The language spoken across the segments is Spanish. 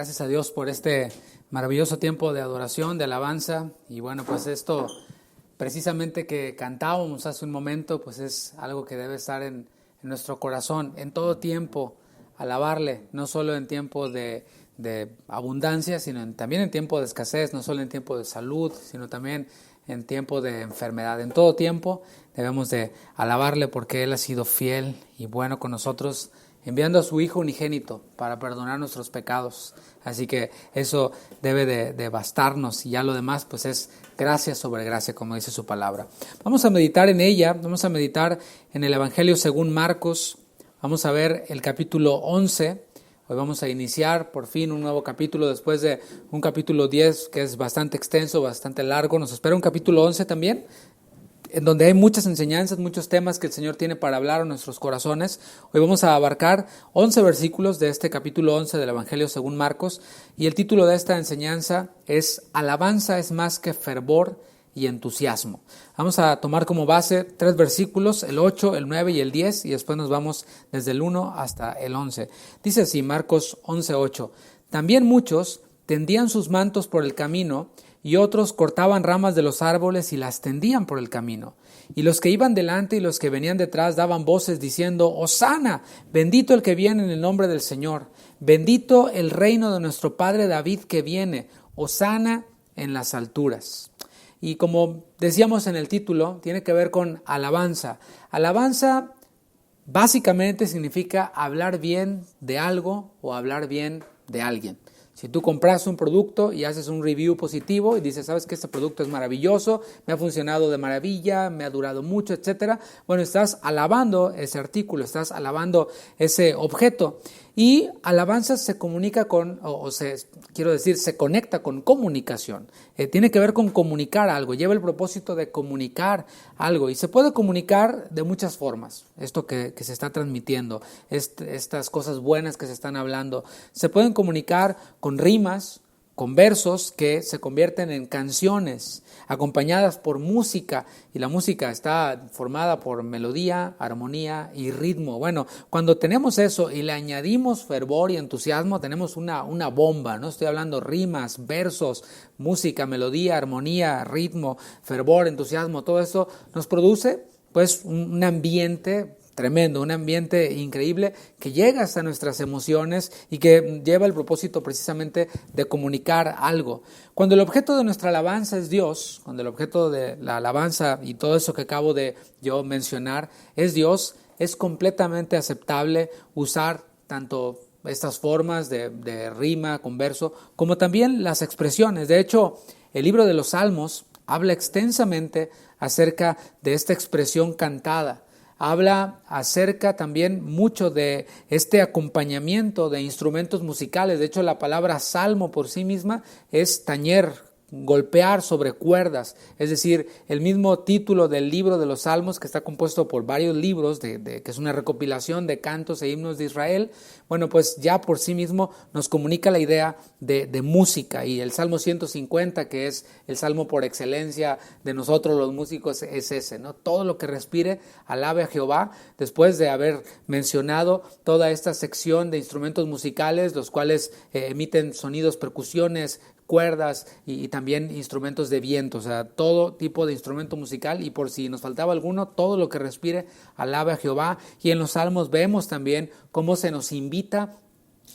Gracias a Dios por este maravilloso tiempo de adoración, de alabanza. Y bueno, pues esto precisamente que cantábamos hace un momento, pues es algo que debe estar en nuestro corazón, en todo tiempo, alabarle, no solo en tiempo de abundancia, sino también en tiempo de escasez, no solo en tiempo de salud, sino también en tiempo de enfermedad. En todo tiempo debemos de alabarle porque Él ha sido fiel y bueno con nosotros, enviando a su Hijo unigénito para perdonar nuestros pecados. Así que eso debe de bastarnos y ya lo demás pues es gracia sobre gracia, como dice su palabra. Vamos a meditar en ella, vamos a meditar en el Evangelio según Marcos, vamos a ver el capítulo 11. Hoy vamos a iniciar por fin un nuevo capítulo después de un capítulo 10 que es bastante extenso, bastante largo. Nos espera un capítulo 11 también, en donde hay muchas enseñanzas, muchos temas que el Señor tiene para hablar a nuestros corazones. Hoy vamos a abarcar 11 versículos de este capítulo 11 del Evangelio según Marcos, y el título de esta enseñanza es Alabanza es más que fervor y entusiasmo. Vamos a tomar como base 3 versículos, el 8, el 9 y el 10, y después nos vamos desde el 1 hasta el 11. Dice así, Marcos 11:8. También muchos tendían sus mantos por el camino, y otros cortaban ramas de los árboles y las tendían por el camino. Y los que iban delante y los que venían detrás daban voces diciendo, Hosana, bendito el que viene en el nombre del Señor, bendito el reino de nuestro padre David que viene, Hosana en las alturas. Y como decíamos en el título, tiene que ver con alabanza. Alabanza básicamente significa hablar bien de algo o hablar bien de alguien. Si tú compras un producto y haces un review positivo y dices, sabes que este producto es maravilloso, me ha funcionado de maravilla, me ha durado mucho, etcétera, bueno, estás alabando ese artículo, estás alabando ese objeto. Y alabanza se comunica se conecta con comunicación. Tiene que ver con comunicar algo, lleva el propósito de comunicar algo. Y se puede comunicar de muchas formas, esto que se está transmitiendo, estas cosas buenas que se están hablando. Se pueden comunicar con rimas, con versos que se convierten en canciones, acompañadas por música, y la música está formada por melodía, armonía y ritmo. Bueno, cuando tenemos eso y le añadimos fervor y entusiasmo, tenemos una bomba, ¿no? Estoy hablando rimas, versos, música, melodía, armonía, ritmo, fervor, entusiasmo, todo eso nos produce pues un ambiente tremendo, un ambiente increíble que llega hasta nuestras emociones y que lleva el propósito precisamente de comunicar algo. Cuando el objeto de nuestra alabanza es Dios, cuando el objeto de la alabanza y todo eso que acabo de yo mencionar es Dios, es completamente aceptable usar tanto estas formas de rima con verso como también las expresiones. De hecho, el libro de los Salmos habla extensamente acerca de esta expresión cantada. Habla acerca también mucho de este acompañamiento de instrumentos musicales. De hecho, la palabra salmo por sí misma es tañer, golpear sobre cuerdas. Es decir, el mismo título del libro de los Salmos, que está compuesto por varios libros, que es una recopilación de cantos e himnos de Israel, bueno, pues ya por sí mismo nos comunica la idea de música. Y el Salmo 150, que es el salmo por excelencia de nosotros los músicos, es ese, ¿no? Todo lo que respire, alabe a Jehová, después de haber mencionado toda esta sección de instrumentos musicales, los cuales emiten sonidos, percusiones, cuerdas y también instrumentos de viento, o sea, todo tipo de instrumento musical, y por si nos faltaba alguno, todo lo que respire, alabe a Jehová. Y en los Salmos vemos también cómo se nos invita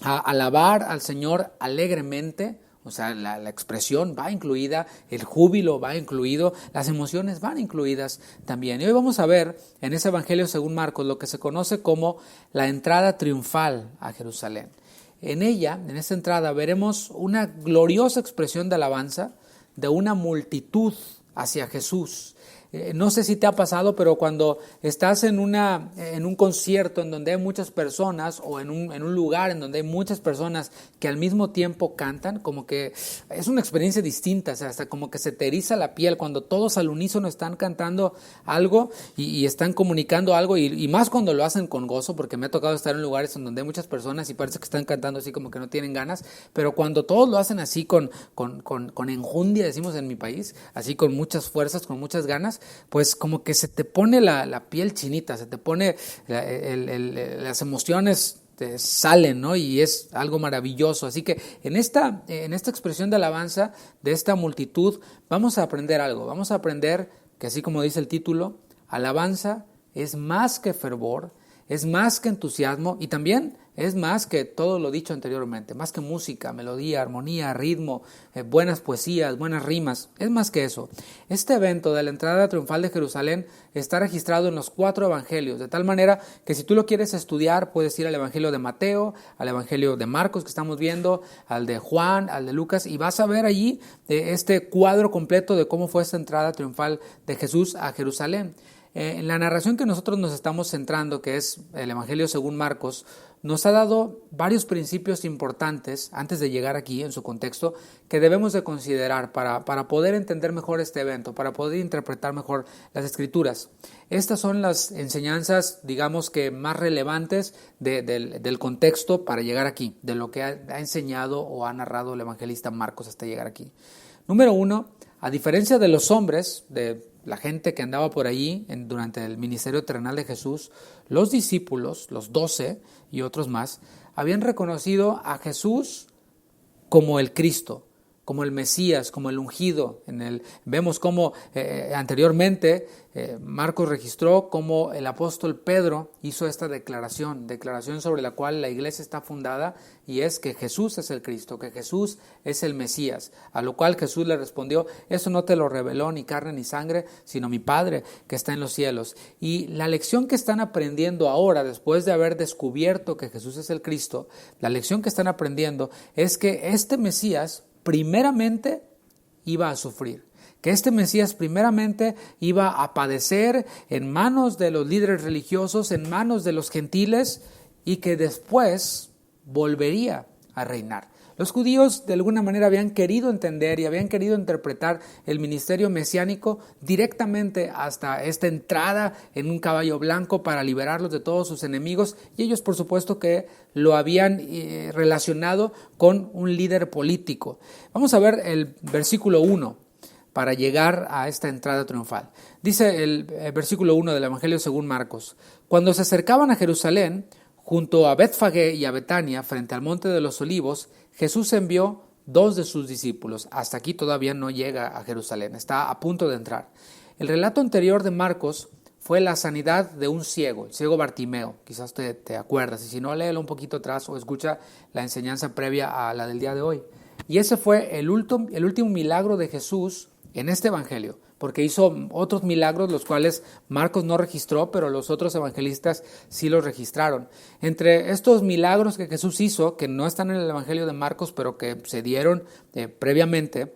a alabar al Señor alegremente. O sea, la expresión va incluida, el júbilo va incluido, las emociones van incluidas también. Y hoy vamos a ver en ese Evangelio según Marcos lo que se conoce como la entrada triunfal a Jerusalén. En ella, en esta entrada, veremos una gloriosa expresión de alabanza de una multitud hacia Jesús. No sé si te ha pasado, pero cuando estás en un concierto en donde hay muchas personas o en un lugar en donde hay muchas personas que al mismo tiempo cantan, como que es una experiencia distinta, o sea, hasta como que se te eriza la piel cuando todos al unísono están cantando algo y están comunicando algo, y más cuando lo hacen con gozo, porque me ha tocado estar en lugares en donde hay muchas personas y parece que están cantando así como que no tienen ganas, pero cuando todos lo hacen así con enjundia, decimos en mi país, así con muchas fuerzas, con muchas ganas, pues como que se te pone la piel chinita, se te pone las emociones salen, ¿no? Y es algo maravilloso. Así que en esta expresión de alabanza de esta multitud vamos a aprender algo. Vamos a aprender que, así como dice el título, alabanza es más que fervor, es más que entusiasmo y también es más que todo lo dicho anteriormente, más que música, melodía, armonía, ritmo, buenas poesías, buenas rimas, es más que eso. Este evento de la entrada triunfal de Jerusalén está registrado en los 4 evangelios, de tal manera que si tú lo quieres estudiar, puedes ir al evangelio de Mateo, al evangelio de Marcos que estamos viendo, al de Juan, al de Lucas, y vas a ver allí este cuadro completo de cómo fue esta entrada triunfal de Jesús a Jerusalén. En la narración que nosotros nos estamos centrando, que es el Evangelio según Marcos, nos ha dado varios principios importantes antes de llegar aquí en su contexto que debemos de considerar para poder entender mejor este evento, para poder interpretar mejor las Escrituras. Estas son las enseñanzas, digamos que más relevantes del contexto para llegar aquí, de lo que ha enseñado o ha narrado el evangelista Marcos hasta llegar aquí. Número 1, a diferencia de los hombres, de la gente que andaba por allí durante el ministerio terrenal de Jesús, los discípulos, los 12 y otros más, habían reconocido a Jesús como el Cristo, como el Mesías, como el ungido. Vemos cómo anteriormente Marcos registró cómo el apóstol Pedro hizo esta declaración sobre la cual la iglesia está fundada, y es que Jesús es el Cristo, que Jesús es el Mesías, a lo cual Jesús le respondió: eso no te lo reveló ni carne ni sangre, sino mi Padre que está en los cielos. Y la lección que están aprendiendo ahora, después de haber descubierto que Jesús es el Cristo, la lección que están aprendiendo es que este Mesías primeramente iba a sufrir, que este Mesías primeramente iba a padecer en manos de los líderes religiosos, en manos de los gentiles, y que después volvería a reinar. Los judíos de alguna manera habían querido entender y habían querido interpretar el ministerio mesiánico directamente hasta esta entrada en un caballo blanco para liberarlos de todos sus enemigos, y ellos por supuesto que lo habían relacionado con un líder político. Vamos a ver el versículo 1 para llegar a esta entrada triunfal. Dice el versículo 1 del Evangelio según Marcos: cuando se acercaban a Jerusalén, junto a Betfagé y a Betania, frente al monte de los Olivos, Jesús envió 2 de sus discípulos. Hasta aquí todavía no llega a Jerusalén, está a punto de entrar. El relato anterior de Marcos fue la sanidad de un ciego, el ciego Bartimeo. Quizás te acuerdas, y si no, léelo un poquito atrás o escucha la enseñanza previa a la del día de hoy. Y ese fue el último milagro de Jesús en este evangelio, porque hizo otros milagros los cuales Marcos no registró, pero los otros evangelistas sí los registraron. Entre estos milagros que Jesús hizo, que no están en el evangelio de Marcos, pero que se dieron previamente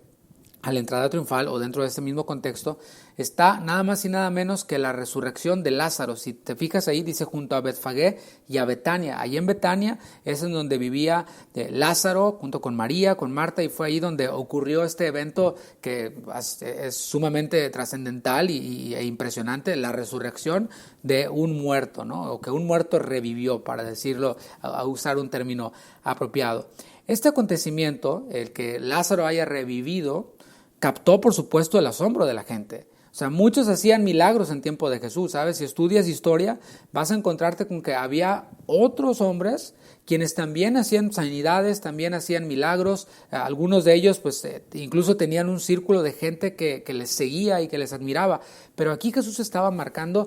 a la entrada triunfal o dentro de este mismo contexto, está nada más y nada menos que la resurrección de Lázaro. Si te fijas ahí, dice junto a Betfagé y a Betania. Ahí en Betania es en donde vivía Lázaro junto con María, con Marta, y fue ahí donde ocurrió este evento que es sumamente trascendental e impresionante, la resurrección de un muerto, ¿no? O que un muerto revivió, para decirlo, a usar un término apropiado. Este acontecimiento, el que Lázaro haya revivido, captó por supuesto el asombro de la gente. O sea, muchos hacían milagros en tiempo de Jesús, ¿sabes? Si estudias historia, vas a encontrarte con que había otros hombres quienes también hacían sanidades, también hacían milagros. Algunos de ellos pues incluso tenían un círculo de gente que les seguía y que les admiraba. Pero aquí Jesús estaba marcando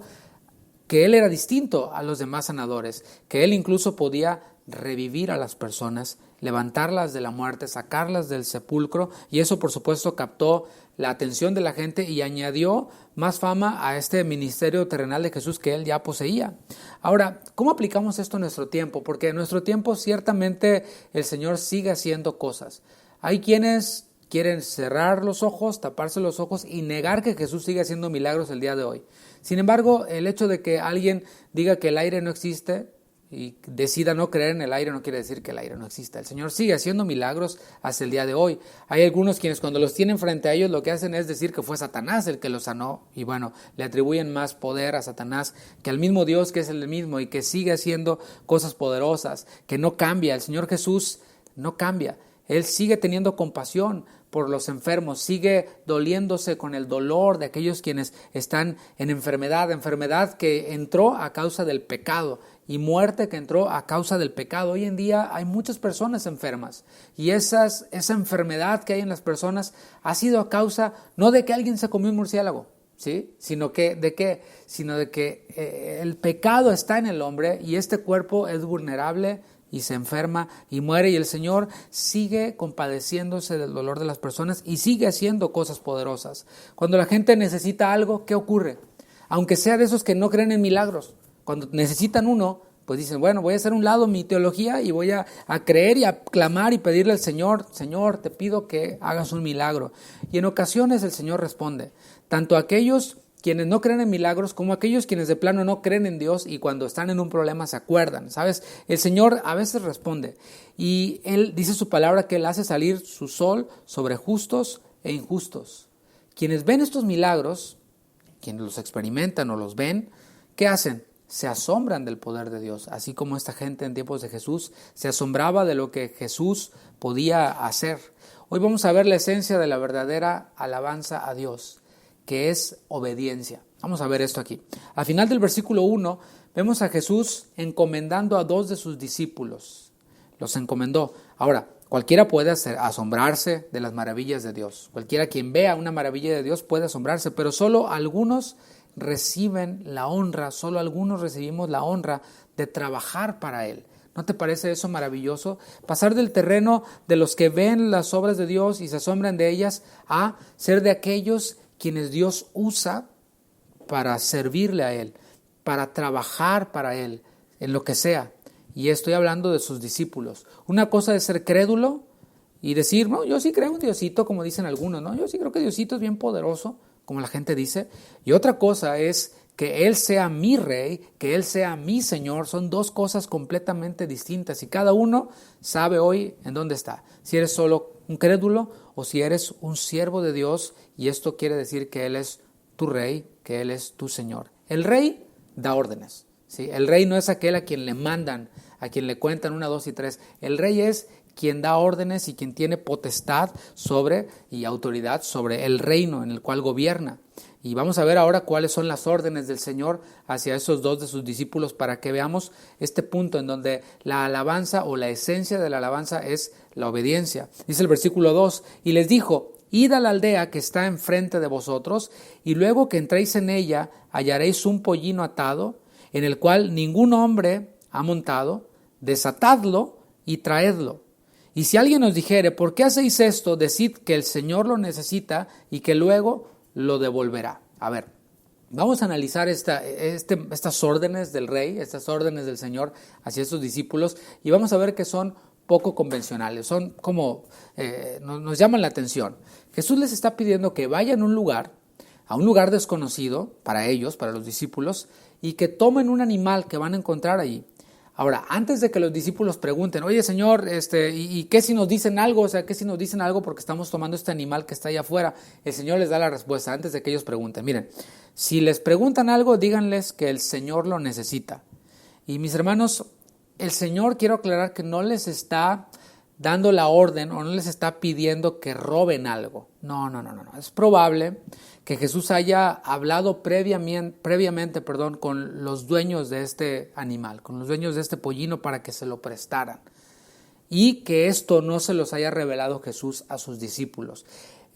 que Él era distinto a los demás sanadores, que Él incluso podía revivir a las personas, levantarlas de la muerte, sacarlas del sepulcro, y eso por supuesto captó la atención de la gente y añadió más fama a este ministerio terrenal de Jesús que Él ya poseía. Ahora, ¿cómo aplicamos esto en nuestro tiempo? Porque en nuestro tiempo ciertamente el Señor sigue haciendo cosas. Hay quienes quieren cerrar los ojos, taparse los ojos y negar que Jesús sigue haciendo milagros el día de hoy. Sin embargo, el hecho de que alguien diga que el aire no existe y decida no creer en el aire no quiere decir que el aire no exista. El Señor sigue haciendo milagros hasta el día de hoy. Hay algunos quienes cuando los tienen frente a ellos lo que hacen es decir que fue Satanás el que los sanó, y bueno, le atribuyen más poder a Satanás que al mismo Dios, que es el mismo y que sigue haciendo cosas poderosas, que no cambia. El Señor Jesús no cambia. Él sigue teniendo compasión por los enfermos, sigue doliéndose con el dolor de aquellos quienes están en enfermedad que entró a causa del pecado y muerte que entró a causa del pecado. Hoy en día hay muchas personas enfermas y esa enfermedad que hay en las personas ha sido a causa no de que alguien se comió un murciélago, ¿sí? Sino de que el pecado está en el hombre y este cuerpo es vulnerable y se enferma y muere, y el Señor sigue compadeciéndose del dolor de las personas y sigue haciendo cosas poderosas. Cuando la gente necesita algo, ¿qué ocurre? Aunque sea de esos que no creen en milagros, cuando necesitan uno, pues dicen, bueno, voy a hacer a un lado mi teología y voy a creer y a clamar y pedirle al Señor, Señor, te pido que hagas un milagro. Y en ocasiones el Señor responde, tanto a aquellos quienes no creen en milagros como aquellos quienes de plano no creen en Dios y cuando están en un problema se acuerdan, ¿sabes? El Señor a veces responde y Él dice su palabra que Él hace salir su sol sobre justos e injustos. Quienes ven estos milagros, quienes los experimentan o los ven, ¿qué hacen? Se asombran del poder de Dios, así como esta gente en tiempos de Jesús se asombraba de lo que Jesús podía hacer. Hoy vamos a ver la esencia de la verdadera alabanza a Dios, que es obediencia. Vamos a ver esto aquí. Al final del versículo 1 vemos a Jesús encomendando a 2 de sus discípulos. Los encomendó. Ahora, cualquiera puede asombrarse de las maravillas de Dios. Cualquiera quien vea una maravilla de Dios puede asombrarse, pero solo algunos reciben la honra, solo algunos recibimos la honra de trabajar para Él. ¿No te parece eso maravilloso? Pasar del terreno de los que ven las obras de Dios y se asombran de ellas a ser de aquellos quienes Dios usa para servirle a Él, para trabajar para Él, en lo que sea. Y estoy hablando de sus discípulos. Una cosa es ser crédulo y decir, no, yo sí creo en Diosito, como dicen algunos, ¿no? Yo sí creo que Diosito es bien poderoso, como la gente dice. Y otra cosa es que Él sea mi rey, que Él sea mi Señor. Son dos cosas completamente distintas y cada uno sabe hoy en dónde está. Si eres solo un crédulo o si eres un siervo de Dios, y esto quiere decir que Él es tu rey, que Él es tu Señor. El rey da órdenes, ¿sí? El rey no es aquel a quien le mandan, a quien le cuentan 1, 2 y 3. El rey es quien da órdenes y quien tiene potestad sobre y autoridad sobre el reino en el cual gobierna. Y vamos a ver ahora cuáles son las órdenes del Señor hacia esos 2 de sus discípulos para que veamos este punto en donde la alabanza o la esencia de la alabanza es la obediencia. Dice el versículo 2, y les dijo, id a la aldea que está enfrente de vosotros, y luego que entréis en ella hallaréis un pollino atado, en el cual ningún hombre ha montado, desatadlo y traedlo. Y si alguien os dijere, ¿por qué hacéis esto? Decid que el Señor lo necesita y que luego lo devolverá. A ver, vamos a analizar estas órdenes del rey, estas órdenes del Señor hacia estos discípulos y vamos a ver que son poco convencionales, son como, nos llaman la atención. Jesús les está pidiendo que vayan a un lugar desconocido para ellos, para los discípulos, y que tomen un animal que van a encontrar allí. Ahora, antes de que los discípulos pregunten, oye Señor, ¿y qué si nos dicen algo? O sea, ¿qué si nos dicen algo porque estamos tomando este animal que está allá afuera? El Señor les da la respuesta antes de que ellos pregunten. Miren, si les preguntan algo, díganles que el Señor lo necesita. Y mis hermanos, el Señor, quiero aclarar que no les está dando la orden o no les está pidiendo que roben algo. No. Es probable que Jesús haya hablado previamente, con los dueños de este animal, con los dueños de este pollino para que se lo prestaran y que esto no se los haya revelado Jesús a sus discípulos.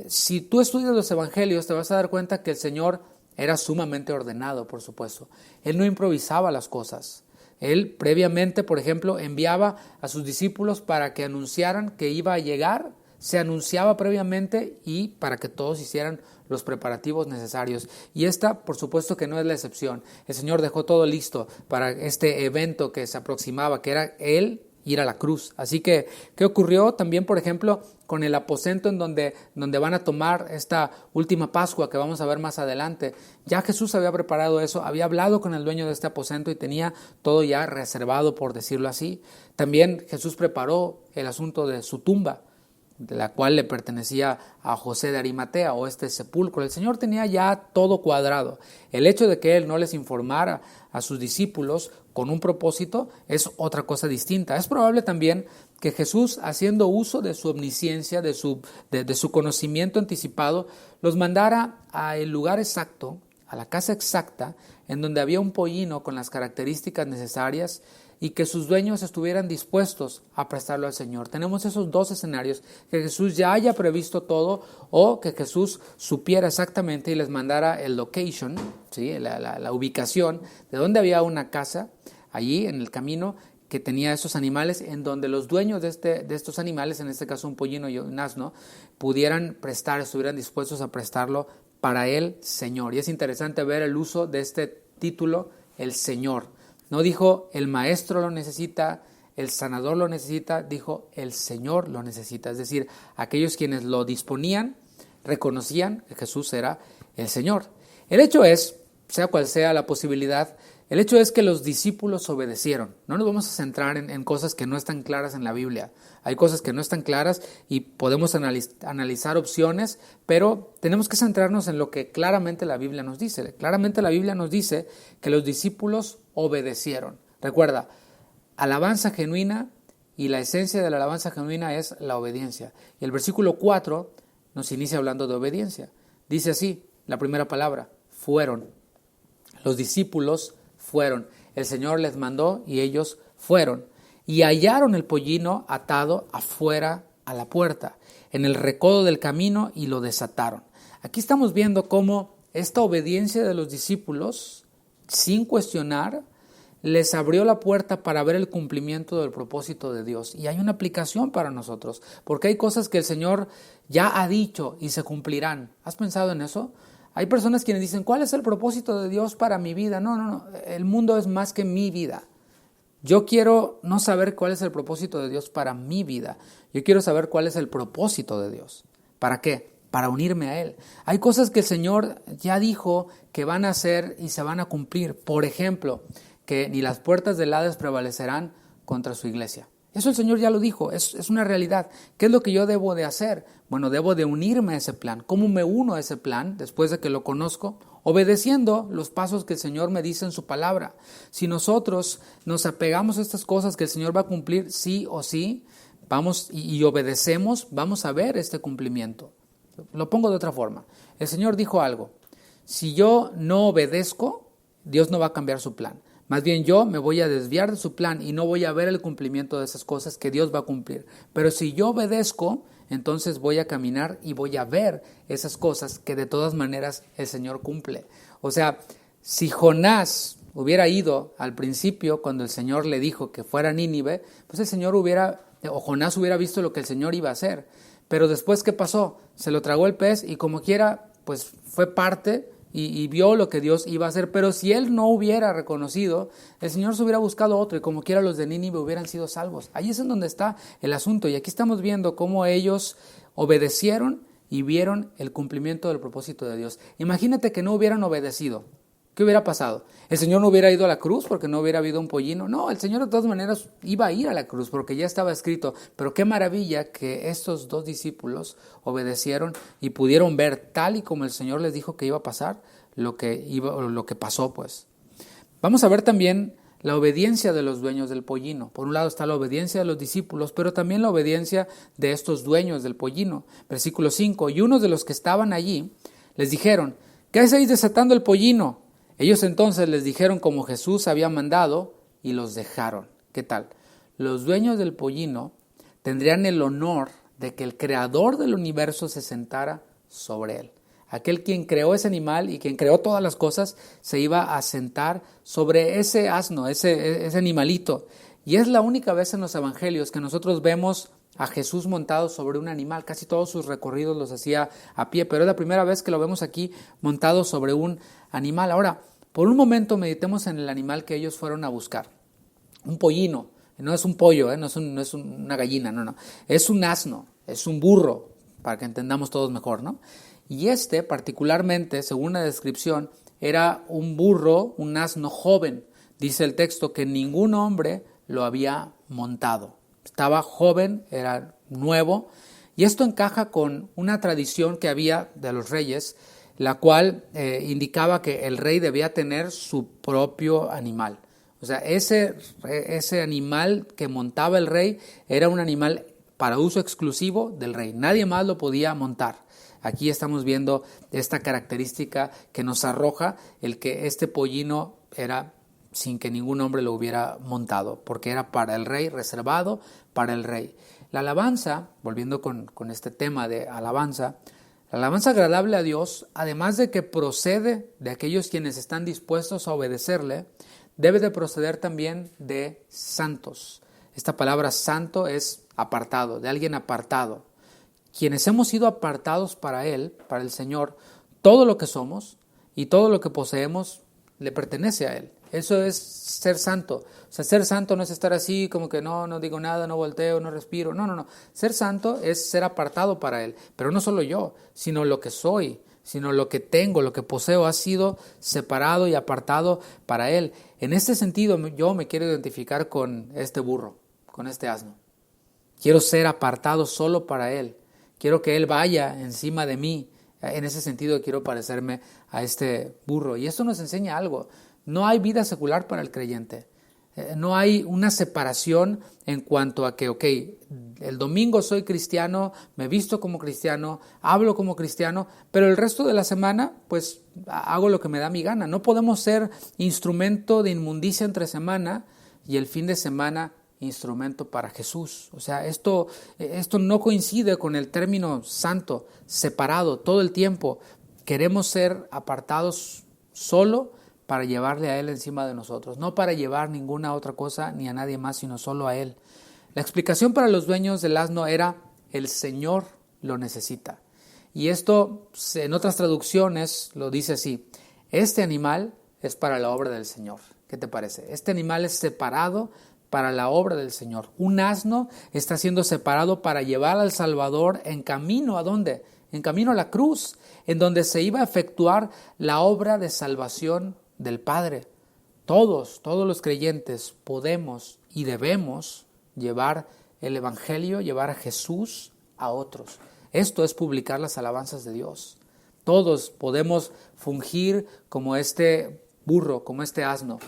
Si tú estudias los evangelios te vas a dar cuenta que el Señor era sumamente ordenado, por supuesto. Él no improvisaba las cosas. Él previamente, por ejemplo, enviaba a sus discípulos para que anunciaran que iba a llegar, se anunciaba previamente y para que todos hicieran los preparativos necesarios. Y esta, por supuesto que no es la excepción. El Señor dejó todo listo para este evento que se aproximaba, que era Él ir a la cruz. Así que, ¿qué ocurrió también, por ejemplo, con el aposento en donde van a tomar esta última Pascua que vamos a ver más adelante? Ya Jesús había preparado eso, había hablado con el dueño de este aposento y tenía todo ya reservado, por decirlo así. También Jesús preparó el asunto de su tumba, de la cual le pertenecía a José de Arimatea, o este sepulcro. El Señor tenía ya todo cuadrado. El hecho de que Él no les informara a sus discípulos con un propósito es otra cosa distinta. Es probable también que Jesús, haciendo uso de su omnisciencia, de su conocimiento anticipado, los mandara al lugar exacto, a la casa exacta, en donde había un pollino con las características necesarias y que sus dueños estuvieran dispuestos a prestarlo al Señor. Tenemos esos dos escenarios, que Jesús ya haya previsto todo o que Jesús supiera exactamente y les mandara el location, ¿sí? la ubicación de donde había una casa, allí en el camino, que tenía esos animales, en donde los dueños de estos animales, en este caso un pollino y un asno, pudieran estuvieran dispuestos a prestarlo para el Señor. Y es interesante ver el uso de este título, el Señor. No dijo el maestro lo necesita, el sanador lo necesita, dijo el Señor lo necesita. Es decir, aquellos quienes lo disponían reconocían que Jesús era el Señor. El hecho es, sea cual sea la posibilidad, el hecho es que los discípulos obedecieron. No nos vamos a centrar en cosas que no están claras en la Biblia. Hay cosas que no están claras y podemos analizar opciones, pero tenemos que centrarnos en lo que claramente la Biblia nos dice. Claramente la Biblia nos dice que los discípulos obedecieron. Recuerda, alabanza genuina, y la esencia de la alabanza genuina es la obediencia. Y el versículo 4 nos inicia hablando de obediencia. Dice así, la primera palabra, fueron. Los discípulos fueron. El Señor les mandó y ellos fueron. Y hallaron el pollino atado afuera a la puerta, en el recodo del camino, y lo desataron. Aquí estamos viendo cómo esta obediencia de los discípulos, sin cuestionar, les abrió la puerta para ver el cumplimiento del propósito de Dios. Y hay una aplicación para nosotros, porque hay cosas que el Señor ya ha dicho y se cumplirán. ¿Has pensado en eso? Hay personas quienes dicen, ¿cuál es el propósito de Dios para mi vida? No, el mundo es más que mi vida. Yo quiero no saber cuál es el propósito de Dios para mi vida. Yo quiero saber cuál es el propósito de Dios. ¿Para qué? Para unirme a Él. Hay cosas que el Señor ya dijo que van a hacer y se van a cumplir. Por ejemplo, que ni las puertas del Hades prevalecerán contra su iglesia. Eso el Señor ya lo dijo, es una realidad. ¿Qué es lo que yo debo de hacer? Bueno, debo de unirme a ese plan. ¿Cómo me uno a ese plan después de que lo conozco? Obedeciendo los pasos que el Señor me dice en su palabra. Si nosotros nos apegamos a estas cosas que el Señor va a cumplir sí o sí, vamos y obedecemos, vamos a ver este cumplimiento. Lo pongo de otra forma. El Señor dijo algo. Si yo no obedezco, Dios no va a cambiar su plan. Más bien yo me voy a desviar de su plan y no voy a ver el cumplimiento de esas cosas que Dios va a cumplir. Pero si yo obedezco, entonces voy a caminar y voy a ver esas cosas que de todas maneras el Señor cumple. O sea, si Jonás hubiera ido al principio cuando el Señor le dijo que fuera a Nínive, pues Jonás hubiera visto lo que el Señor iba a hacer. Pero después, ¿qué pasó? Se lo tragó el pez y como quiera, pues fue parte y vio lo que Dios iba a hacer. Pero si él no hubiera reconocido, el Señor se hubiera buscado otro y como quiera los de Nínive hubieran sido salvos. Ahí es en donde está el asunto. Y aquí estamos viendo cómo ellos obedecieron y vieron el cumplimiento del propósito de Dios. Imagínate que no hubieran obedecido. ¿Qué hubiera pasado? ¿El Señor no hubiera ido a la cruz porque no hubiera habido un pollino? No, el Señor de todas maneras iba a ir a la cruz porque ya estaba escrito. Pero qué maravilla que estos dos discípulos obedecieron y pudieron ver tal y como el Señor les dijo que iba a pasar, lo que pasó pues. Vamos a ver también la obediencia de los dueños del pollino. Por un lado está la obediencia de los discípulos, pero también la obediencia de estos dueños del pollino. Versículo 5, y unos de los que estaban allí les dijeron, ¿qué hacéis desatando el pollino? Ellos entonces les dijeron como Jesús había mandado y los dejaron. ¿Qué tal? Los dueños del pollino tendrían el honor de que el creador del universo se sentara sobre él. Aquel quien creó ese animal y quien creó todas las cosas se iba a sentar sobre ese asno, ese animalito. Y es la única vez en los evangelios que nosotros vemos a Jesús montado sobre un animal. Casi todos sus recorridos los hacía a pie, pero es la primera vez que lo vemos aquí montado sobre un animal. Ahora, por un momento meditemos en el animal que ellos fueron a buscar. Un pollino, no es un pollo, no es una gallina, no. Es un asno, es un burro, para que entendamos todos mejor, ¿no? Y particularmente, según la descripción, era un burro, un asno joven. Dice el texto que ningún hombre lo había montado. Estaba joven, era nuevo, y esto encaja con una tradición que había de los reyes, la cual indicaba que el rey debía tener su propio animal. O sea, ese animal que montaba el rey era un animal para uso exclusivo del rey. Nadie más lo podía montar. Aquí estamos viendo esta característica que nos arroja el que este pollino era sin que ningún hombre lo hubiera montado, porque era para el rey, reservado para el rey. La alabanza, volviendo con este tema de alabanza, la alabanza agradable a Dios, además de que procede de aquellos quienes están dispuestos a obedecerle, debe de proceder también de santos. Esta palabra santo es apartado, de alguien apartado. Quienes hemos sido apartados para Él, para el Señor, todo lo que somos y todo lo que poseemos le pertenece a Él. Eso es ser santo. O sea, ser santo no es estar así como que no digo nada, no volteo, no respiro. No. Ser santo es ser apartado para Él. Pero no solo yo, sino lo que soy, sino lo que tengo, lo que poseo ha sido separado y apartado para Él. En este sentido, yo me quiero identificar con este burro, con este asno. Quiero ser apartado solo para Él. Quiero que Él vaya encima de mí. En ese sentido quiero parecerme a este burro. Y esto nos enseña algo. No hay vida secular para el creyente. No hay una separación en cuanto a que, el domingo soy cristiano, me visto como cristiano, hablo como cristiano, pero el resto de la semana, pues hago lo que me da mi gana. No podemos ser instrumento de inmundicia entre semana y el fin de semana instrumento para Jesús. O sea, esto no coincide con el término santo, separado todo el tiempo. Queremos ser apartados solo para llevarle a Él encima de nosotros, no para llevar ninguna otra cosa ni a nadie más, sino solo a Él. La explicación para los dueños del asno era: el Señor lo necesita. Y esto en otras traducciones lo dice así: este animal es para la obra del Señor. ¿Qué te parece? Este animal es separado para la obra del Señor. Un asno está siendo separado para llevar al Salvador en camino ¿a dónde? En camino a la cruz, en donde se iba a efectuar la obra de salvación del Padre. Todos los creyentes podemos y debemos llevar el Evangelio, llevar a Jesús a otros. Esto es publicar las alabanzas de Dios. Todos podemos fungir como este burro, como este asno,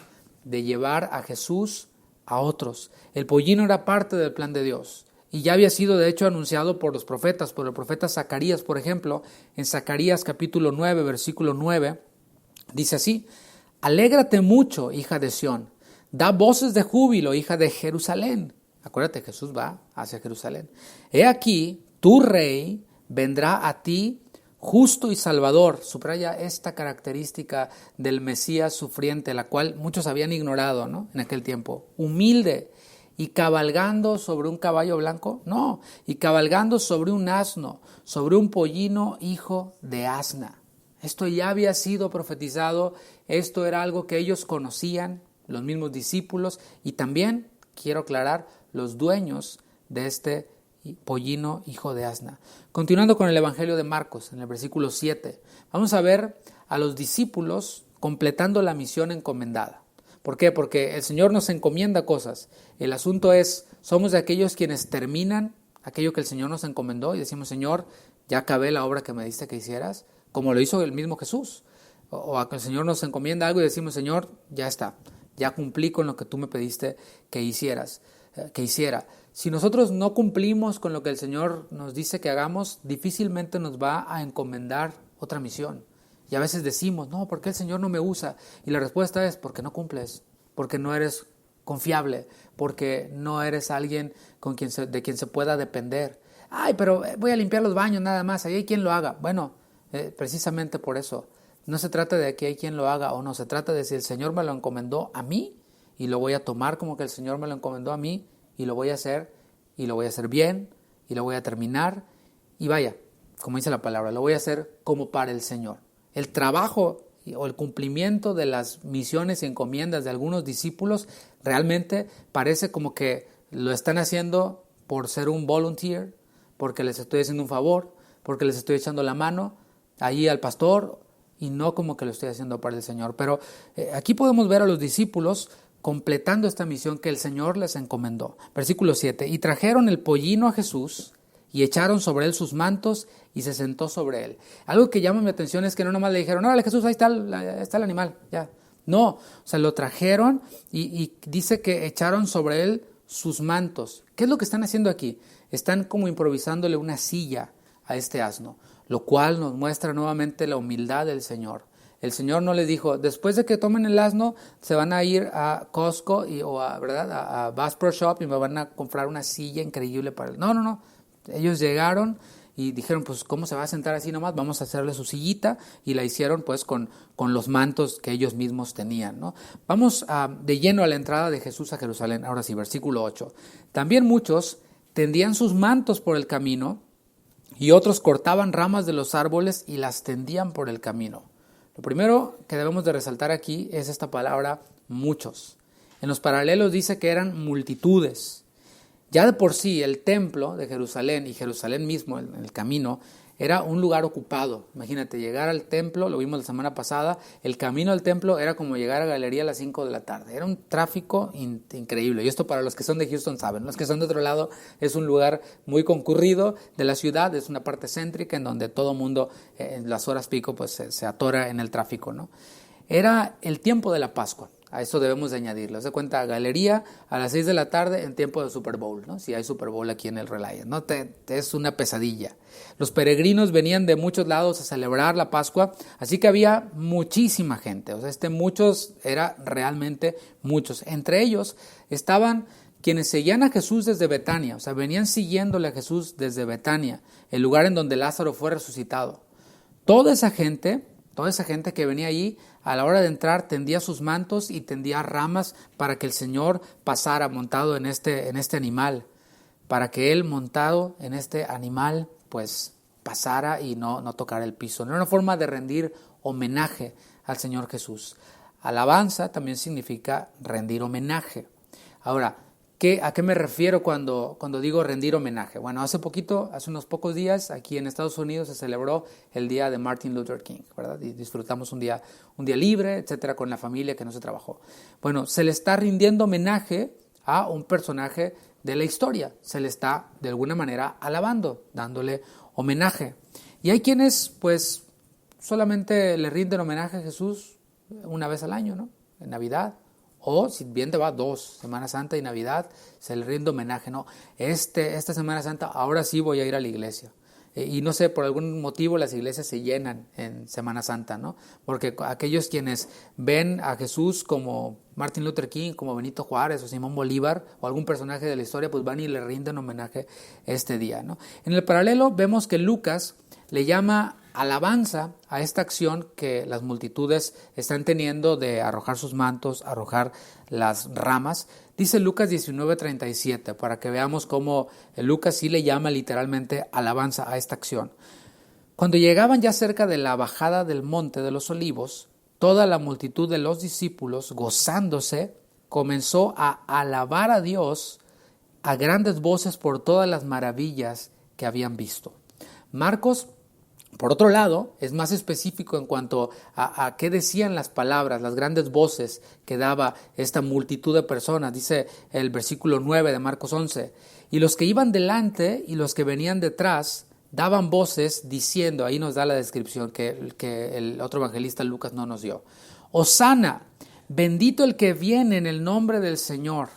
de llevar a Jesús a otros. El pollino era parte del plan de Dios y ya había sido de hecho anunciado por los profetas, por el profeta Zacarías, por ejemplo. En Zacarías capítulo 9, versículo 9, dice así: alégrate mucho, hija de Sión, da voces de júbilo, hija de Jerusalén. Acuérdate, Jesús va hacia Jerusalén. He aquí, tu rey vendrá a ti justo y salvador. Subraya esta característica del Mesías sufriente, la cual muchos habían ignorado, ¿no? En aquel tiempo. Humilde y cabalgando sobre un caballo blanco. No, y cabalgando sobre un asno, sobre un pollino hijo de asna. Esto ya había sido profetizado, esto era algo que ellos conocían, los mismos discípulos, y también, quiero aclarar, los dueños de este pollino hijo de asna. Continuando con el Evangelio de Marcos, en el versículo 7, vamos a ver a los discípulos completando la misión encomendada. ¿Por qué? Porque el Señor nos encomienda cosas. El asunto es, somos de aquellos quienes terminan aquello que el Señor nos encomendó y decimos: Señor, ya acabé la obra que me diste que hicieras, como lo hizo el mismo Jesús. O a que el Señor nos encomienda algo y decimos: Señor, ya está, ya cumplí con lo que tú me pediste que hiciera. Si nosotros no cumplimos con lo que el Señor nos dice que hagamos, difícilmente nos va a encomendar otra misión. Y a veces decimos: no, ¿por qué el Señor no me usa? Y la respuesta es: porque no cumples, porque no eres confiable, porque no eres alguien de quien se pueda depender. Ay, pero voy a limpiar los baños nada más, ahí hay quien lo haga. Bueno, precisamente por eso. No se trata de que hay quien lo haga o no, se trata de si el Señor me lo encomendó a mí y lo voy a tomar como que el Señor me lo encomendó a mí y lo voy a hacer bien y lo voy a terminar y vaya, como dice la palabra, lo voy a hacer como para el Señor. El trabajo o el cumplimiento de las misiones y encomiendas de algunos discípulos realmente parece como que lo están haciendo por ser un volunteer, porque les estoy haciendo un favor, porque les estoy echando la mano ahí al pastor y no como que lo estoy haciendo para el Señor. Pero aquí podemos ver a los discípulos completando esta misión que el Señor les encomendó. Versículo 7, y trajeron el pollino a Jesús y echaron sobre él sus mantos y se sentó sobre él. Algo que llama mi atención es que no nomás le dijeron: órale Jesús, ahí está el animal, ya, No, o sea, lo trajeron y dice que echaron sobre él sus mantos. ¿Qué es lo que están haciendo aquí? Están como improvisándole una silla a este asno, lo cual nos muestra nuevamente la humildad del Señor. El Señor no les dijo, después de que tomen el asno, se van a ir a Costco ¿verdad? A Bass Pro Shop y me van a comprar una silla increíble para él. No, no, no. Ellos llegaron y dijeron, pues, ¿cómo se va a sentar así nomás? Vamos a hacerle su sillita, y la hicieron pues con los mantos que ellos mismos tenían, ¿no? Vamos de lleno a la entrada de Jesús a Jerusalén. Ahora sí, versículo 8. También muchos tendían sus mantos por el camino, y otros cortaban ramas de los árboles y las tendían por el camino. Lo primero que debemos de resaltar aquí es esta palabra muchos. En los paralelos dice que eran multitudes. Ya de por sí el templo de Jerusalén y Jerusalén mismo, en el camino, era un lugar ocupado. Imagínate, llegar al templo, lo vimos la semana pasada, el camino al templo era como llegar a Galería a las 5 de la tarde. Era un tráfico increíble. Y esto para los que son de Houston saben. Los que son de otro lado, es un lugar muy concurrido de la ciudad, es una parte céntrica en donde todo mundo en las horas pico pues se atora en el tráfico, ¿no? Era el tiempo de la Pascua. A eso debemos de añadirlo. Haz de cuenta, Galería a las 6 de la tarde en tiempo de Super Bowl, ¿no? Si hay Super Bowl aquí en el Reliance, ¿no? Es una pesadilla. Los peregrinos venían de muchos lados a celebrar la Pascua, así que había muchísima gente. O sea, muchos era realmente muchos. Entre ellos estaban quienes seguían a Jesús desde Betania, o sea, venían siguiéndole a Jesús desde Betania, el lugar en donde Lázaro fue resucitado. Toda esa gente que venía allí, a la hora de entrar, tendía sus mantos y tendía ramas para que el Señor pasara montado en este animal, para que Él montado en este animal pues pasara y no tocara el piso. No era una forma de rendir homenaje al Señor Jesús. Alabanza también significa rendir homenaje. Ahora, ¿a qué me refiero cuando digo rendir homenaje? Bueno, hace unos pocos días, aquí en Estados Unidos se celebró el día de Martin Luther King, ¿verdad? Y disfrutamos un día libre, etcétera, con la familia que no se trabajó. Bueno, se le está rindiendo homenaje a un personaje de la historia. Se le está, de alguna manera, alabando, dándole homenaje. Y hay quienes, pues, solamente le rinden homenaje a Jesús una vez al año, ¿no? En Navidad. O si bien te va 2, Semana Santa y Navidad, se le rinde homenaje, ¿no? Esta Semana Santa ahora sí voy a ir a la iglesia. Y no sé, por algún motivo las iglesias se llenan en Semana Santa, ¿no? Porque aquellos quienes ven a Jesús como Martin Luther King, como Benito Juárez o Simón Bolívar o algún personaje de la historia, pues van y le rinden homenaje este día, ¿no? En el paralelo vemos que Lucas le llama alabanza a esta acción que las multitudes están teniendo de arrojar sus mantos, arrojar las ramas. Dice Lucas 19:37, para que veamos cómo Lucas sí le llama literalmente alabanza a esta acción. Cuando llegaban ya cerca de la bajada del monte de los olivos, toda la multitud de los discípulos, gozándose, comenzó a alabar a Dios a grandes voces por todas las maravillas que habían visto. Marcos, por otro lado, es más específico en cuanto a qué decían las palabras, las grandes voces que daba esta multitud de personas. Dice el versículo 9 de Marcos 11, y los que iban delante y los que venían detrás daban voces diciendo, ahí nos da la descripción que el otro evangelista Lucas no nos dio. Hosana, bendito el que viene en el nombre del Señor.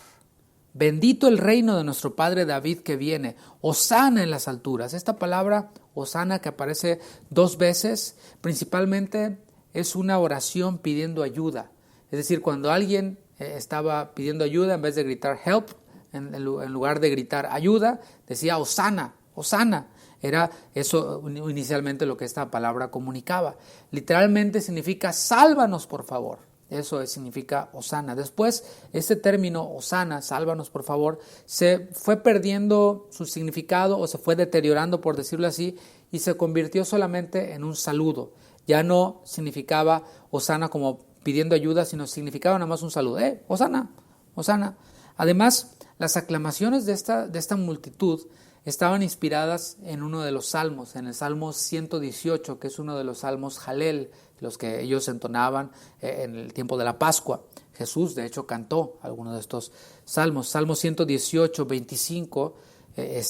Bendito el reino de nuestro padre David que viene. Hosana en las alturas. Esta palabra Hosana, que aparece 2 veces, principalmente es una oración pidiendo ayuda. Es decir, cuando alguien estaba pidiendo ayuda, en vez de gritar help, en lugar de gritar ayuda, decía Hosana, Hosana. Era eso inicialmente lo que esta palabra comunicaba. Literalmente significa sálvanos por favor. Eso significa Hosana. Después, este término Hosana, sálvanos por favor, se fue perdiendo su significado o se fue deteriorando, por decirlo así, y se convirtió solamente en un saludo. Ya no significaba Hosana como pidiendo ayuda, sino significaba nada más un saludo. Hosana, Hosana. Además, las aclamaciones de esta multitud estaban inspiradas en uno de los salmos, en el Salmo 118, que es uno de los salmos Jalel, los que ellos entonaban en el tiempo de la Pascua. Jesús, de hecho, cantó algunos de estos salmos. Salmo 118, 25,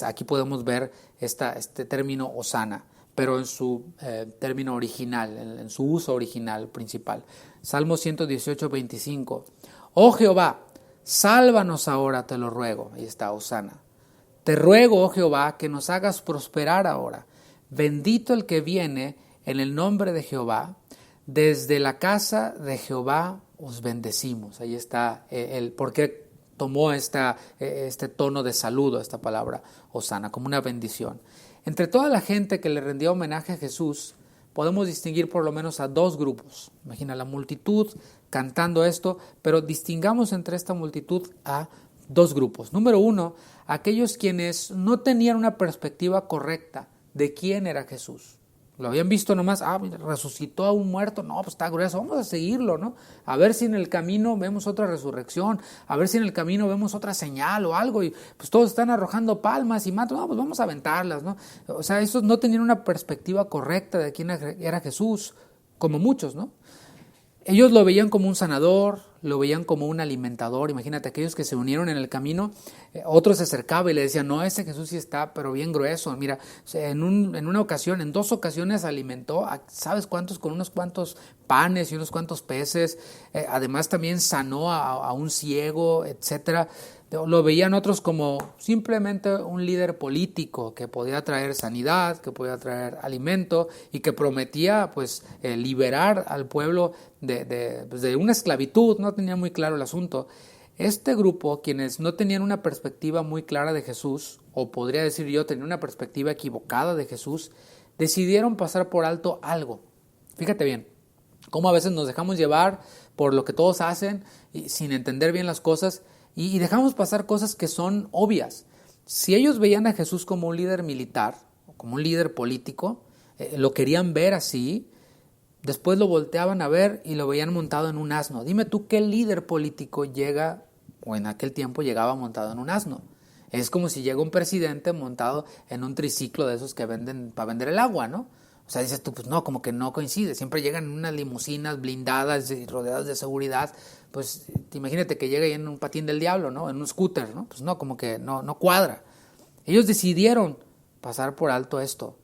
aquí podemos ver este término Hosana. pero en su término original, en su uso original principal. Salmo 118, 25. Oh Jehová, sálvanos ahora, te lo ruego. Ahí está, Hosana. Te ruego, oh Jehová, que nos hagas prosperar ahora. Bendito el que viene en el nombre de Jehová. Desde la casa de Jehová os bendecimos. Ahí está el por qué tomó este tono de saludo, esta palabra Hosana, como una bendición. Entre toda la gente que le rendió homenaje a Jesús, podemos distinguir por lo menos a dos grupos. Imagina la multitud cantando esto, pero distingamos entre esta multitud a dos grupos. Número uno, aquellos quienes no tenían una perspectiva correcta de quién era Jesús. Lo habían visto nomás, resucitó a un muerto, no, pues está grueso, vamos a seguirlo, ¿no? A ver si en el camino vemos otra resurrección, a ver si en el camino vemos otra señal o algo, y pues todos están arrojando palmas y matos, no, pues vamos a aventarlas, ¿no? O sea, esos no tenían una perspectiva correcta de quién era Jesús, como muchos, ¿no? Ellos lo veían como un sanador, lo veían como un alimentador. Imagínate, aquellos que se unieron en el camino, otros se acercaban y le decían, no, ese Jesús sí está, pero bien grueso. Mira, en dos ocasiones alimentó, ¿sabes cuántos? Con unos cuantos panes y unos cuantos peces. Además también sanó a un ciego, etcétera. Lo veían otros como simplemente un líder político que podía traer sanidad, que podía traer alimento y que prometía pues liberar al pueblo de una esclavitud. No tenía muy claro el asunto. Este grupo, quienes no tenían una perspectiva muy clara de Jesús, o podría decir yo, tenían una perspectiva equivocada de Jesús, decidieron pasar por alto algo. Fíjate bien, cómo a veces nos dejamos llevar por lo que todos hacen y sin entender bien las cosas, y dejamos pasar cosas que son obvias. Si ellos veían a Jesús como un líder militar, o como un líder político, lo querían ver así, después lo volteaban a ver y lo veían montado en un asno. Dime tú qué líder político llega, o en aquel tiempo llegaba montado en un asno. Es como si llega un presidente montado en un triciclo de esos que venden para vender el agua, ¿no? O sea, dices tú, pues no, como que no coincide. Siempre llegan en unas limusinas blindadas y rodeadas de seguridad. Pues imagínate que llega ahí en un patín del diablo, ¿no? En un scooter, ¿no? Pues no, como que no cuadra. Ellos decidieron pasar por alto esto,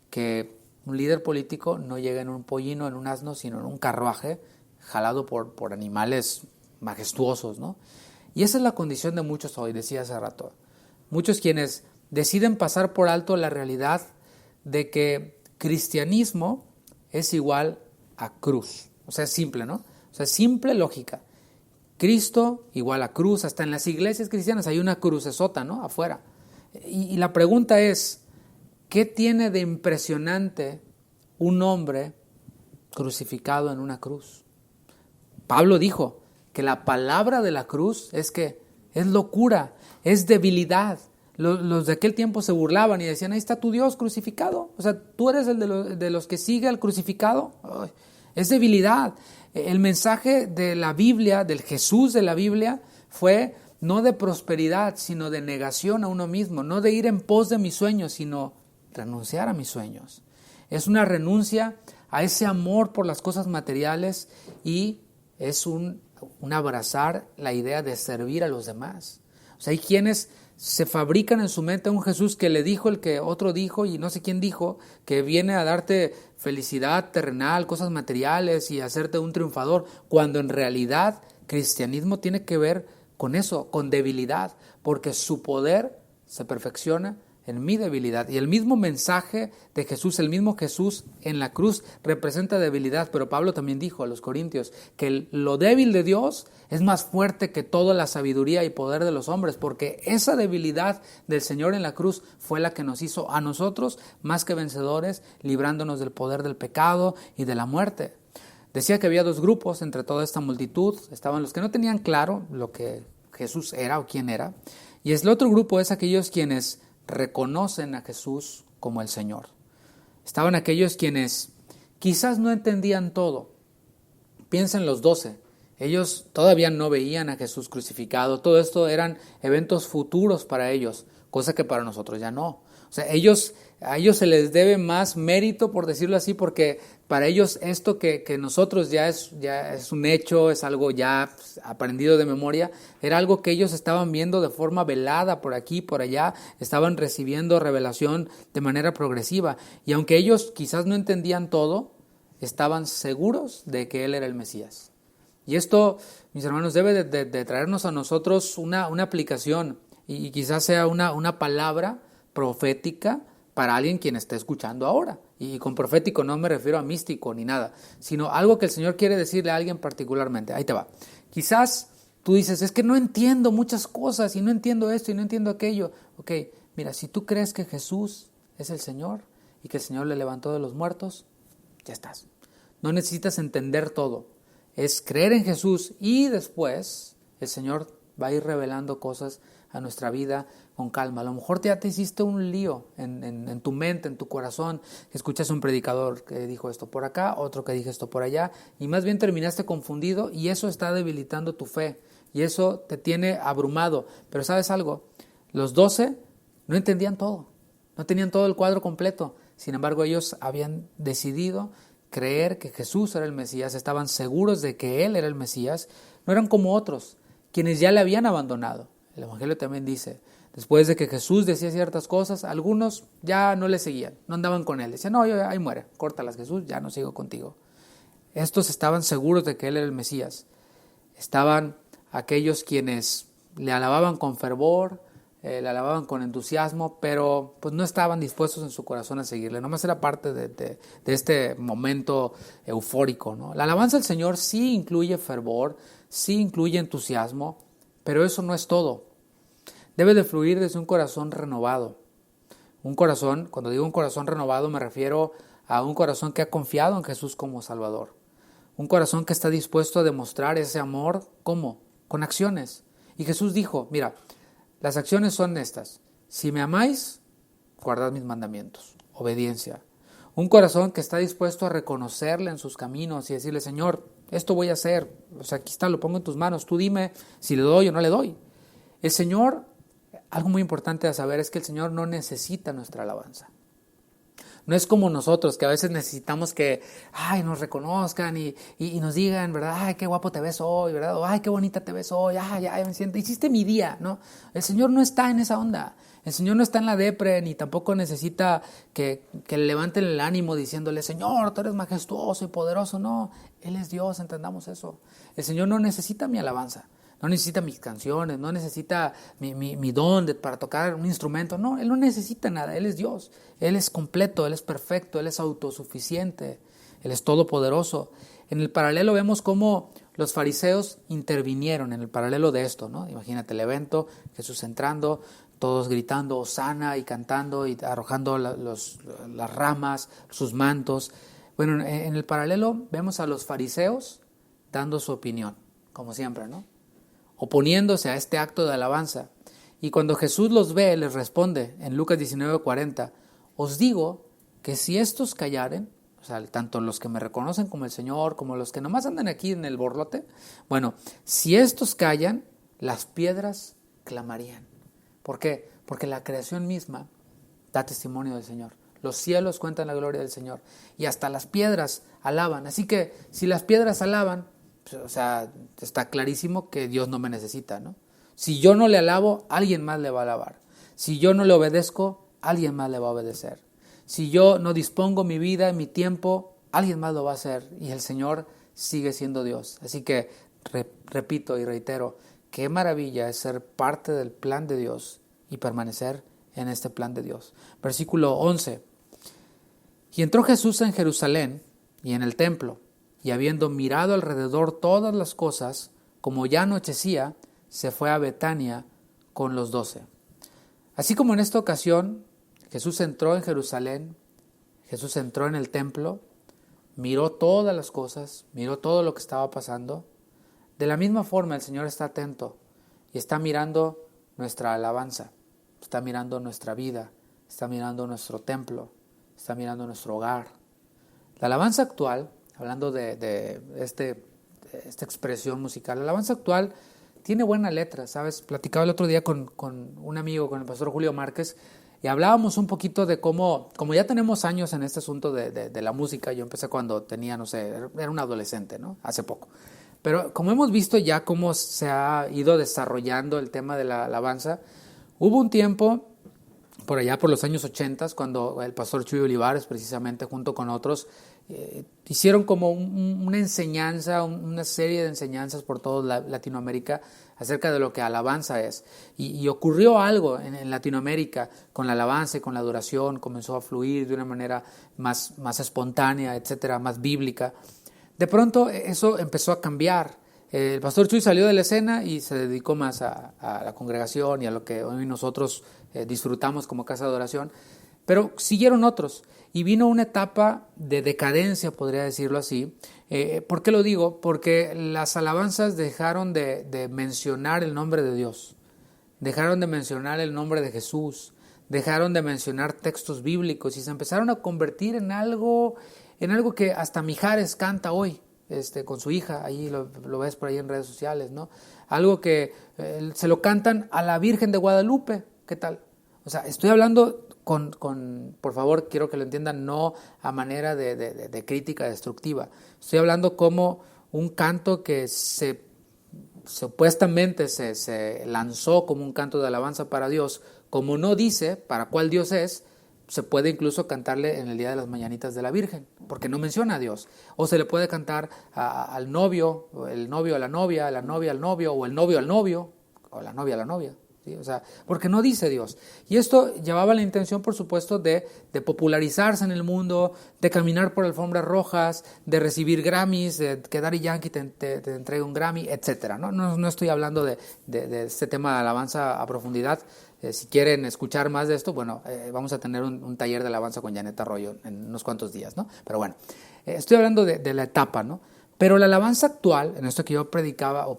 que un líder político no llega en un pollino, en un asno, sino en un carruaje jalado por animales majestuosos, ¿no? Y esa es la condición de muchos hoy, decía hace rato. Muchos quienes deciden pasar por alto la realidad de que cristianismo es igual a cruz. O sea, es simple, ¿no? O sea, simple lógica. Cristo igual a cruz. Hasta en las iglesias cristianas hay una crucesota, ¿no? Afuera. Y la pregunta es, ¿qué tiene de impresionante un hombre crucificado en una cruz? Pablo dijo que la palabra de la cruz es que es locura, es debilidad. Los de aquel tiempo se burlaban y decían, ahí está tu Dios crucificado. O sea, tú eres el de los que sigue al crucificado. Ay, es debilidad. El mensaje de la Biblia, del Jesús de la Biblia, fue no de prosperidad, sino de negación a uno mismo. No de ir en pos de mis sueños, sino renunciar a mis sueños. Es una renuncia a ese amor por las cosas materiales y es un abrazar la idea de servir a los demás. O sea, hay quienes se fabrican en su mente un Jesús que le dijo el que otro dijo y no sé quién dijo, que viene a darte felicidad terrenal, cosas materiales y hacerte un triunfador, cuando en realidad cristianismo tiene que ver con eso, con debilidad, porque su poder se perfecciona en mi debilidad. Y el mismo mensaje de Jesús, el mismo Jesús en la cruz representa debilidad, pero Pablo también dijo a los corintios que lo débil de Dios es más fuerte que toda la sabiduría y poder de los hombres, porque esa debilidad del Señor en la cruz fue la que nos hizo a nosotros más que vencedores, librándonos del poder del pecado y de la muerte. Decía que había dos grupos entre toda esta multitud. Estaban los que no tenían claro lo que Jesús era o quién era, y el otro grupo es aquellos quienes reconocen a Jesús como el Señor. Estaban aquellos quienes quizás no entendían todo. Piensa en los 12. Ellos todavía no veían a Jesús crucificado. Todo esto eran eventos futuros para ellos, cosa que para nosotros ya no. O sea, a ellos se les debe más mérito, por decirlo así, porque para ellos esto que nosotros ya es un hecho, es algo ya aprendido de memoria, era algo que ellos estaban viendo de forma velada por aquí, por allá, estaban recibiendo revelación de manera progresiva. Y aunque ellos quizás no entendían todo, estaban seguros de que Él era el Mesías. Y esto, mis hermanos, debe de traernos a nosotros una aplicación y quizás sea una palabra profética para alguien quien esté escuchando ahora. Y con profético no me refiero a místico ni nada, sino algo que el Señor quiere decirle a alguien particularmente. Ahí te va. Quizás tú dices, es que no entiendo muchas cosas y no entiendo esto y no entiendo aquello. Ok, mira, si tú crees que Jesús es el Señor y que el Señor le levantó de los muertos, ya estás. No necesitas entender todo. Es creer en Jesús y después el Señor va a ir revelando cosas a nuestra vida con calma. A lo mejor ya te hiciste un lío en tu mente, en tu corazón. Escuchas un predicador que dijo esto por acá, otro que dijo esto por allá, y más bien terminaste confundido y eso está debilitando tu fe y eso te tiene abrumado. Pero ¿sabes algo? Los 12 no entendían todo, no tenían todo el cuadro completo. Sin embargo, ellos habían decidido creer que Jesús era el Mesías, estaban seguros de que Él era el Mesías. No eran como otros, quienes ya le habían abandonado. El Evangelio también dice, después de que Jesús decía ciertas cosas, algunos ya no le seguían, no andaban con Él. Decían, no, ahí muere, córtalas Jesús, ya no sigo contigo. Estos estaban seguros de que Él era el Mesías. Estaban aquellos quienes le alababan con fervor, le alababan con entusiasmo, pero pues no estaban dispuestos en su corazón a seguirle. Nomás era parte de este momento eufórico, ¿no? La alabanza al Señor sí incluye fervor, sí incluye entusiasmo, pero eso no es todo. Debe de fluir desde un corazón renovado. Un corazón, cuando digo un corazón renovado me refiero a un corazón que ha confiado en Jesús como Salvador. Un corazón que está dispuesto a demostrar ese amor, ¿cómo? Con acciones. Y Jesús dijo, mira, las acciones son estas. Si me amáis, guardad mis mandamientos. Obediencia. Un corazón que está dispuesto a reconocerle en sus caminos y decirle, Señor, esto voy a hacer. O sea, aquí está, lo pongo en tus manos. Tú dime si le doy o no le doy. El Señor, algo muy importante a saber es que el Señor no necesita nuestra alabanza. No es como nosotros, que a veces necesitamos que nos reconozcan y nos digan, ¿verdad? Ay, qué guapo te ves hoy, ¿verdad? O, ay, qué bonita te ves hoy, ya me siento, hiciste mi día, ¿no? El Señor no está en esa onda. El Señor no está en la depre, ni tampoco necesita que le levanten el ánimo diciéndole, Señor, tú eres majestuoso y poderoso. No, Él es Dios, entendamos eso. El Señor no necesita mi alabanza. No necesita mis canciones, no necesita mi don para tocar un instrumento. No, Él no necesita nada, Él es Dios. Él es completo, Él es perfecto, Él es autosuficiente, Él es todopoderoso. En el paralelo vemos cómo los fariseos intervinieron en el paralelo de esto, ¿no? Imagínate el evento, Jesús entrando, todos gritando Hosana y cantando y arrojando las ramas, sus mantos. Bueno, en el paralelo vemos a los fariseos dando su opinión, como siempre, ¿no? Oponiéndose a este acto de alabanza. Y cuando Jesús los ve, les responde en Lucas 19:40, os digo que si estos callaren, o sea, tanto los que me reconocen como el Señor, como los que nomás andan aquí en el borlote, bueno, si estos callan, las piedras clamarían. ¿Por qué? Porque la creación misma da testimonio del Señor. Los cielos cuentan la gloria del Señor y hasta las piedras alaban. Así que si las piedras alaban, o sea, está clarísimo que Dios no me necesita, ¿no? Si yo no le alabo, alguien más le va a alabar. Si yo no le obedezco, alguien más le va a obedecer. Si yo no dispongo mi vida, mi tiempo, alguien más lo va a hacer. Y el Señor sigue siendo Dios. Así que repito y reitero, qué maravilla es ser parte del plan de Dios y permanecer en este plan de Dios. Versículo 11. Y entró Jesús en Jerusalén y en el templo, y habiendo mirado alrededor todas las cosas, como ya anochecía, se fue a Betania con los 12. Así como en esta ocasión, Jesús entró en Jerusalén, Jesús entró en el templo, miró todas las cosas, miró todo lo que estaba pasando. De la misma forma el Señor está atento y está mirando nuestra alabanza, está mirando nuestra vida, está mirando nuestro templo, está mirando nuestro hogar. La alabanza actual, hablando de esta expresión musical, la alabanza actual tiene buena letra, ¿sabes? Platicaba el otro día con un amigo, con el pastor Julio Márquez. y hablábamos un poquito de cómo, como ya tenemos años en este asunto de la música, yo empecé cuando tenía, no sé, era un adolescente, ¿no? Hace poco. Pero como hemos visto ya cómo se ha ido desarrollando el tema de la alabanza, hubo un tiempo, por allá por los años 80, cuando el pastor Chuy Olivares, precisamente junto con otros, hicieron como una enseñanza, una serie de enseñanzas por toda Latinoamérica acerca de lo que alabanza es. Y ocurrió algo en Latinoamérica con la alabanza y con la adoración, comenzó a fluir de una manera más espontánea, etcétera, más bíblica. De pronto eso empezó a cambiar. El pastor Chuy salió de la escena y se dedicó más a la congregación y a lo que hoy nosotros disfrutamos como casa de adoración, pero siguieron otros y vino una etapa de decadencia, podría decirlo así. ¿Por qué lo digo? Porque las alabanzas dejaron de mencionar el nombre de Dios, dejaron de mencionar el nombre de Jesús, dejaron de mencionar textos bíblicos y se empezaron a convertir en algo que hasta Mijares canta hoy. Con su hija, ahí lo ves por ahí en redes sociales, ¿no? Algo que se lo cantan a la Virgen de Guadalupe, ¿qué tal? O sea, estoy hablando por favor, quiero que lo entiendan, no a manera de crítica destructiva. Estoy hablando como un canto que supuestamente se lanzó como un canto de alabanza para Dios, como no dice para cuál Dios es. Se puede incluso cantarle en el Día de las Mañanitas de la Virgen, porque no menciona a Dios. O se le puede cantar al novio, o el novio a la novia al novio, o el novio al novio, o la novia a la novia. ¿Sí? O sea, porque no dice Dios. Y esto llevaba la intención, por supuesto, de popularizarse en el mundo, de caminar por alfombras rojas, de recibir Grammys, de que Daddy Yankee te entregue un Grammy, etc. No estoy hablando de este tema de alabanza a profundidad. Si quieren escuchar más de esto, bueno, vamos a tener un taller de alabanza con Janet Arroyo en unos cuantos días, ¿no? Pero bueno, estoy hablando de la etapa, ¿no? Pero la alabanza actual, en esto que yo platicaba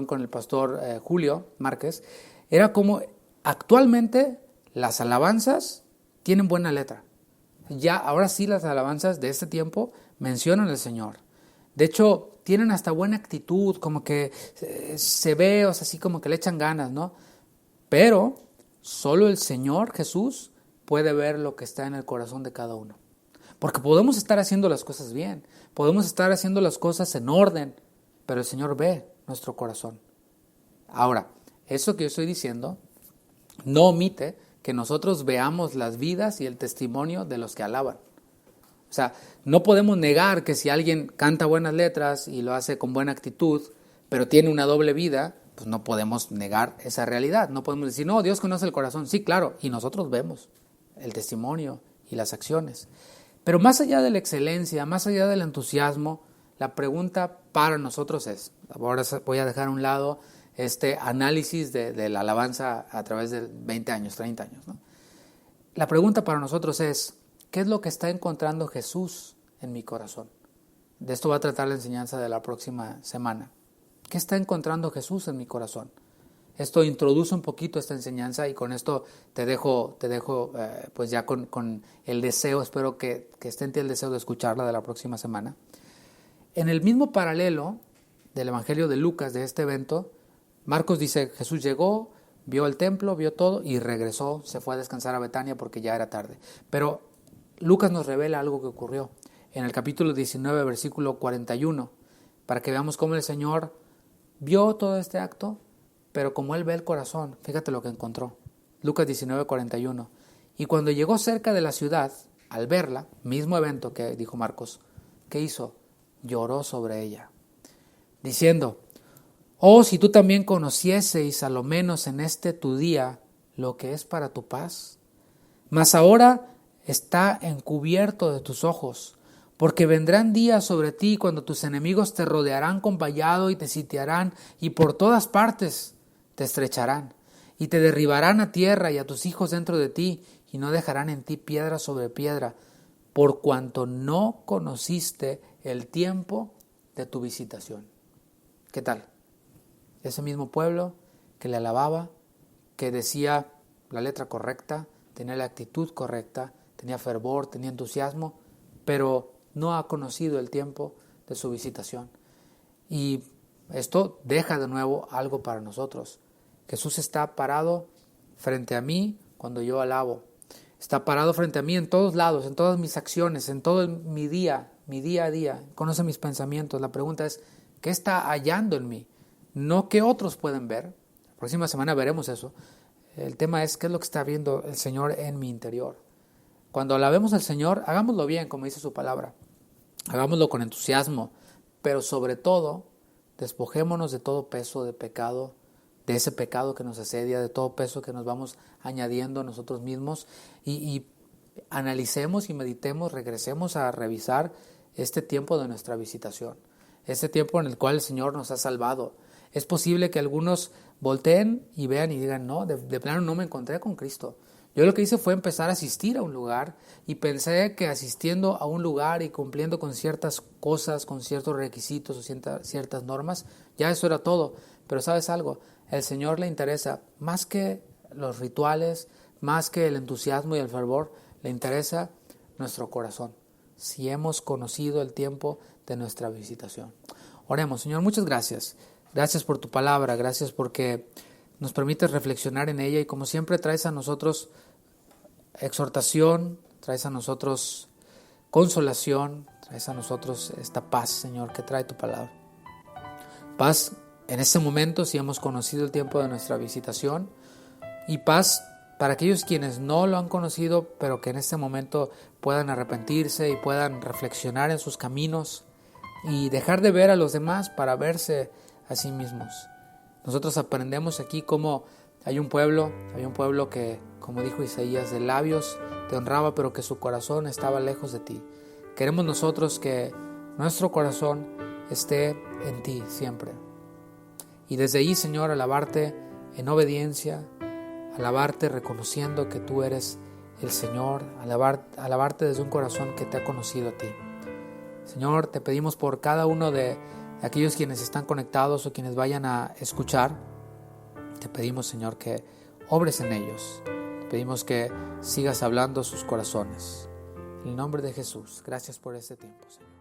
con el pastor Julio Márquez, era como actualmente las alabanzas tienen buena letra. Ya, ahora sí las alabanzas de este tiempo mencionan al Señor. De hecho, tienen hasta buena actitud, como que se ve, o sea, así como que le echan ganas, ¿no? Pero solo el Señor Jesús puede ver lo que está en el corazón de cada uno. Porque podemos estar haciendo las cosas bien, podemos estar haciendo las cosas en orden, pero el Señor ve nuestro corazón. Ahora, eso que yo estoy diciendo no omite que nosotros veamos las vidas y el testimonio de los que alaban. O sea, no podemos negar que si alguien canta buenas letras y lo hace con buena actitud, pero tiene una doble vida, pues no podemos negar esa realidad. No podemos decir, no, Dios conoce el corazón. Sí, claro, y nosotros vemos el testimonio y las acciones. Pero más allá de la excelencia, más allá del entusiasmo, la pregunta para nosotros es, ahora voy a dejar a un lado este análisis de la alabanza a través de 20 años, 30 años, ¿no? La pregunta para nosotros es, ¿qué es lo que está encontrando Jesús en mi corazón? De esto va a tratar la enseñanza de la próxima semana. ¿Qué está encontrando Jesús en mi corazón? Esto introduce un poquito esta enseñanza y con esto te dejo pues ya con el deseo, espero que esté en ti el deseo de escucharla de la próxima semana. En el mismo paralelo del Evangelio de Lucas de este evento, Marcos dice, Jesús llegó, vio el templo, vio todo y regresó, se fue a descansar a Betania porque ya era tarde. Pero Lucas nos revela algo que ocurrió en el capítulo 19, versículo 41, para que veamos cómo el Señor vio todo este acto, pero como Él ve el corazón, fíjate lo que encontró. Lucas 19, 41. Y cuando llegó cerca de la ciudad, al verla, mismo evento que dijo Marcos, ¿qué hizo? Lloró sobre ella, diciendo, oh, si tú también conocieseis a lo menos en este tu día lo que es para tu paz. Mas ahora está encubierto de tus ojos, porque vendrán días sobre ti cuando tus enemigos te rodearán con vallado y te sitiarán y por todas partes te estrecharán y te derribarán a tierra y a tus hijos dentro de ti y no dejarán en ti piedra sobre piedra, por cuanto no conociste el tiempo de tu visitación. ¿Qué tal? Ese mismo pueblo que le alababa, que decía la letra correcta, tenía la actitud correcta, tenía fervor, tenía entusiasmo, pero no ha conocido el tiempo de su visitación. Y esto deja de nuevo algo para nosotros. Jesús está parado frente a mí cuando yo alabo. Está parado frente a mí en todos lados, en todas mis acciones, en todo mi día a día. Conoce mis pensamientos. La pregunta es, ¿qué está hallando en mí? No qué otros pueden ver. La próxima semana veremos eso. El tema es qué es lo que está viendo el Señor en mi interior. Cuando alabemos al Señor, hagámoslo bien, como dice su palabra. Hagámoslo con entusiasmo, pero sobre todo, despojémonos de todo peso de pecado, de ese pecado que nos asedia, de todo peso que nos vamos añadiendo a nosotros mismos y analicemos y meditemos, regresemos a revisar este tiempo de nuestra visitación, este tiempo en el cual el Señor nos ha salvado. Es posible que algunos volteen y vean y digan, no, de plano no me encontré con Cristo. Yo lo que hice fue empezar a asistir a un lugar y pensé que asistiendo a un lugar y cumpliendo con ciertas cosas, con ciertos requisitos o ciertas normas, ya eso era todo. Pero ¿sabes algo? El Señor le interesa más que los rituales, más que el entusiasmo y el fervor, le interesa nuestro corazón, si hemos conocido el tiempo de nuestra visitación. Oremos. Señor, muchas gracias. Gracias por tu palabra, gracias porque nos permites reflexionar en ella y como siempre traes a nosotros exhortación, traes a nosotros consolación, traes a nosotros esta paz, Señor, que trae tu palabra. Paz en este momento si hemos conocido el tiempo de nuestra visitación y paz para aquellos quienes no lo han conocido, pero que en este momento puedan arrepentirse y puedan reflexionar en sus caminos y dejar de ver a los demás para verse a sí mismos. Nosotros aprendemos aquí cómo hay un pueblo que, como dijo Isaías, de labios te honraba, pero que su corazón estaba lejos de ti. Queremos nosotros que nuestro corazón esté en ti siempre. Y desde ahí, Señor, alabarte en obediencia, alabarte reconociendo que tú eres el Señor, alabarte desde un corazón que te ha conocido a ti. Señor, te pedimos por cada uno de aquellos quienes están conectados o quienes vayan a escuchar, te pedimos, Señor, que obres en ellos. Te pedimos que sigas hablando a sus corazones. En el nombre de Jesús, gracias por este tiempo, Señor.